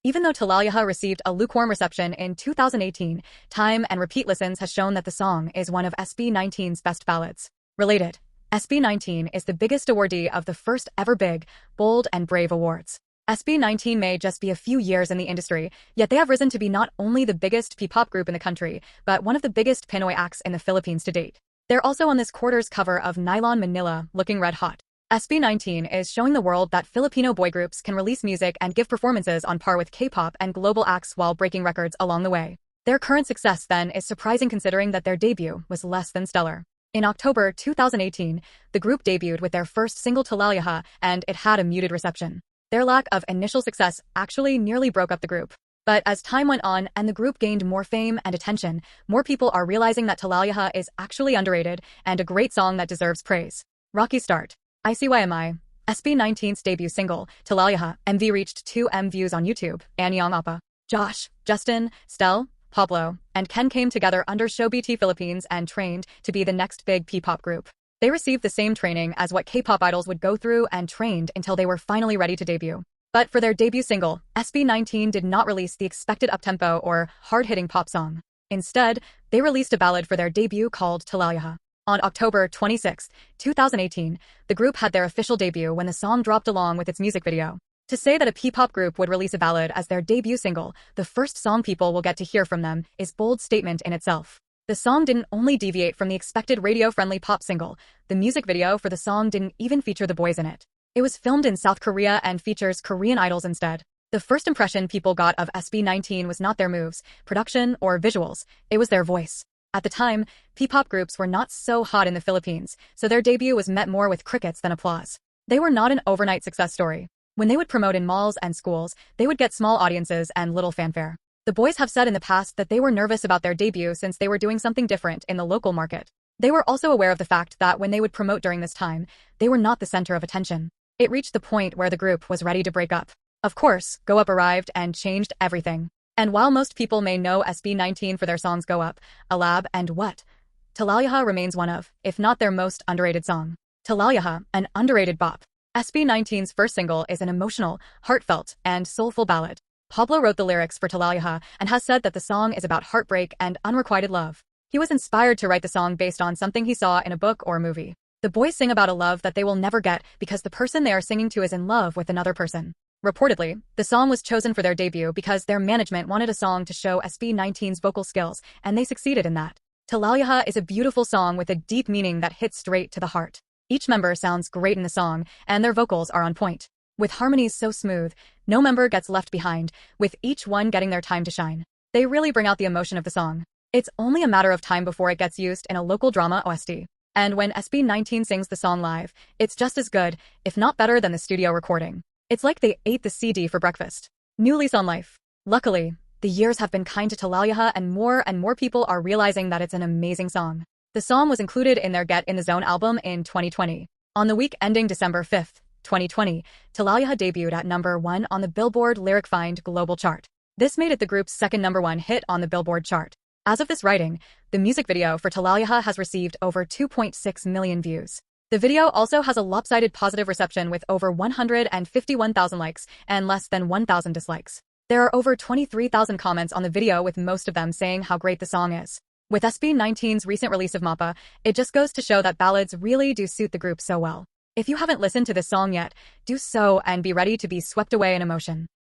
Even though Tilaluha received a lukewarm reception in 2018, time and repeat listens has shown that the song is one of SB19's best ballads. Related, SB19 is the biggest awardee of the first ever Big, Bold, and Brave awards. SB19 may just be a few years in the industry, yet they have risen to be not only the biggest P-pop group in the country, but one of the biggest Pinoy acts in the Philippines to date. They're also on this quarter's cover of Nylon Manila, looking red hot. SB19 is showing the world that Filipino boy groups can release music and give performances on par with K-pop and global acts while breaking records along the way. Their current success, then, is surprising considering that their debut was less than stellar. In October 2018, the group debuted with their first single Tilaluha, and it had a muted reception. Their lack of initial success actually nearly broke up the group. But as time went on and the group gained more fame and attention, more people are realizing that Tilaluha is actually underrated and a great song that deserves praise. Rocky start. SB19 My, SB19's debut single, Tilaluha, MV reached 2 million views on YouTube. Anyong Appa, Josh, Justin, Stel, Pablo, and Ken came together under SB19 Philippines and trained to be the next big P-pop group. They received the same training as what K-pop idols would go through and trained until they were finally ready to debut. But for their debut single, SB19 did not release the expected uptempo or hard-hitting pop song. Instead, they released a ballad for their debut called Tilaluha. On October 26, 2018, the group had their official debut when the song dropped along with its music video. To say that a P-pop group would release a ballad as their debut single, the first song people will get to hear from them, is a bold statement in itself. The song didn't only deviate from the expected radio-friendly pop single, the music video for the song didn't even feature the boys in it. It was filmed in South Korea and features Korean idols instead. The first impression people got of SB19 was not their moves, production, or visuals, it was their voice. At the time, P-pop groups were not so hot in the Philippines, so their debut was met more with crickets than applause. They were not an overnight success story. When they would promote in malls and schools, they would get small audiences and little fanfare. The boys have said in the past that they were nervous about their debut since they were doing something different in the local market. They were also aware of the fact that when they would promote during this time, they were not the center of attention. It reached the point where the group was ready to break up. Of course, Go Up arrived and changed everything. And while most people may know SB19 for their songs Go Up, Alab, and What, Tilaluha remains one of, if not their most underrated song. Tilaluha, an underrated bop. SB19's first single is an emotional, heartfelt, and soulful ballad. Pablo wrote the lyrics for Tilaluha and has said that the song is about heartbreak and unrequited love. He was inspired to write the song based on something he saw in a book or movie. The boys sing about a love that they will never get because the person they are singing to is in love with another person. Reportedly, the song was chosen for their debut because their management wanted a song to show SB19's vocal skills, and they succeeded in that. Tilaluha is a beautiful song with a deep meaning that hits straight to the heart. Each member sounds great in the song, and their vocals are on point. With harmonies so smooth, no member gets left behind, with each one getting their time to shine. They really bring out the emotion of the song. It's only a matter of time before it gets used in a local drama OST. And when SB19 sings the song live, it's just as good, if not better than the studio recording. It's like they ate the CD for breakfast. New lease on life. Luckily, the years have been kind to Tilaluha and more people are realizing that it's an amazing song. The song was included in their Get in the Zone album in 2020. On the week ending December 5, 2020, Tilaluha debuted at #1 on the Billboard Lyric Find Global Chart. This made it the group's second #1 hit on the Billboard chart. As of this writing, the music video for Tilaluha has received over 2.6 million views. The video also has a lopsided positive reception with over 151,000 likes and less than 1,000 dislikes. There are over 23,000 comments on the video with most of them saying how great the song is. With SB19's recent release of Mappa, it just goes to show that ballads really do suit the group so well. If you haven't listened to this song yet, do so and be ready to be swept away in emotion.